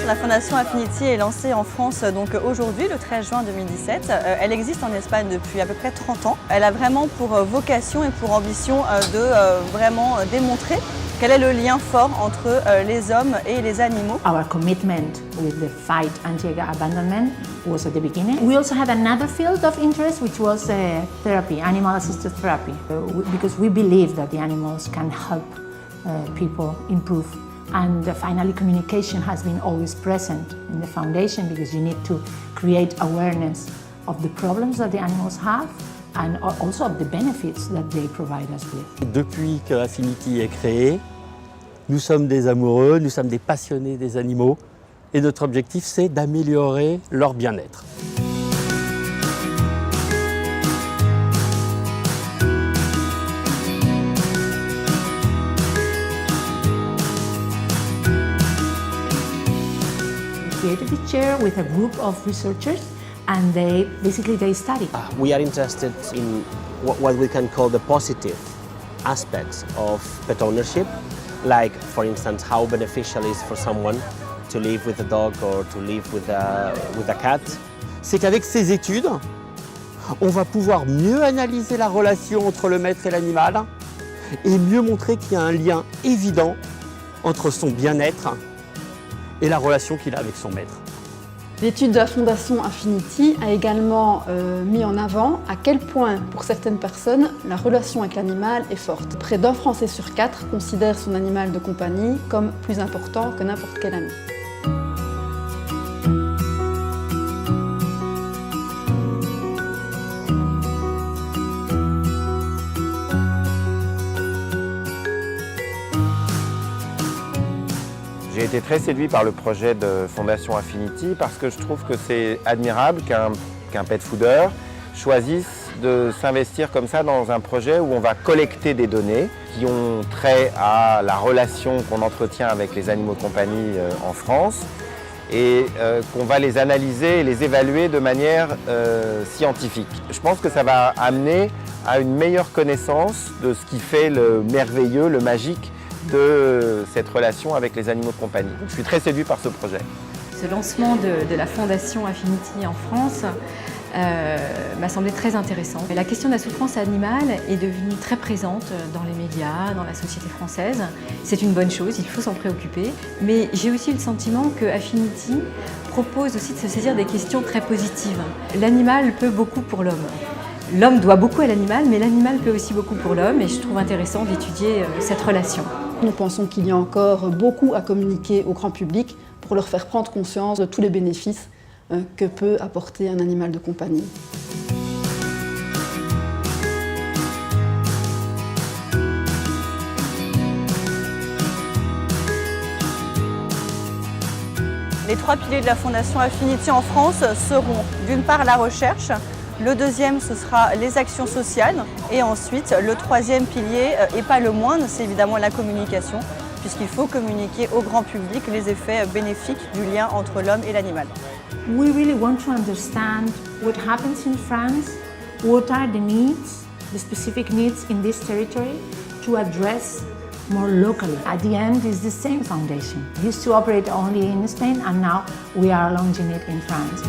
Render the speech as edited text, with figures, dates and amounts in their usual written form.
La Fondation Affinity est lancée en France donc aujourd'hui, le 13 juin 2017. Elle existe en Espagne depuis à peu près 30 ans. Elle a vraiment pour vocation et pour ambition de vraiment démontrer quel est le lien fort entre les hommes et les animaux. Our commitment with the fight anti-abandonment was at the beginning. We also had another field of interest, which was therapy, animal-assisted therapy, because we believe that the animals can help people improve. And finally, communication has been always present in the foundation because you need to create awareness of the problems that the animals have and also of the benefits that they provide us with. Depuis que Affinity est créé, nous sommes des amoureux, nous sommes des passionnés des animaux et notre objectif c'est d'améliorer leur bien-être. We created a chair with a group of researchers and they study. We are interested in what we can call the positive aspects of pet ownership, like for instance how beneficial it is for someone to live with a dog or to live with a cat. C'est qu'avec ces études, on va pouvoir mieux analyser la relation entre le maître et l'animal et mieux montrer qu'il y a un lien évident entre son bien-être et la relation qu'il a avec son maître. L'étude de la Fondation Affinity a également mis en avant à quel point, pour certaines personnes, la relation avec l'animal est forte. Près d'un Français sur 4 considère son animal de compagnie comme plus important que n'importe quel ami. J'ai été très séduit par le projet de Fondation Affinity parce que je trouve que c'est admirable qu'un pet fooder choisisse de s'investir comme ça dans un projet où on va collecter des données qui ont trait à la relation qu'on entretient avec les animaux de compagnie en France et qu'on va les analyser et les évaluer de manière scientifique. Je pense que ça va amener à une meilleure connaissance de ce qui fait le merveilleux, le magique de cette relation avec les animaux de compagnie. Donc, je suis très séduit par ce projet. Ce lancement de la Fondation Affinity en France m'a semblé très intéressant. La question de la souffrance animale est devenue très présente dans les médias, dans la société française. C'est une bonne chose, il faut s'en préoccuper. Mais j'ai aussi le sentiment que Affinity propose aussi de se saisir des questions très positives. L'animal peut beaucoup pour l'homme. L'homme doit beaucoup à l'animal, mais l'animal peut aussi beaucoup pour l'homme et je trouve intéressant d'étudier cette relation. Nous pensons qu'il y a encore beaucoup à communiquer au grand public pour leur faire prendre conscience de tous les bénéfices que peut apporter un animal de compagnie. Les 3 piliers de la Fondation Affinity en France seront d'une part la recherche, le deuxième ce sera les actions sociales et ensuite le troisième pilier, et pas le moindre, c'est évidemment la communication puisqu'il faut communiquer au grand public les effets bénéfiques du lien entre l'homme et l'animal. We really want to understand what happens in France, what are the needs, the specific needs in this territory to address more locally. At the end, it's the same foundation. It used to operate only in Spain and now we are launching it in France.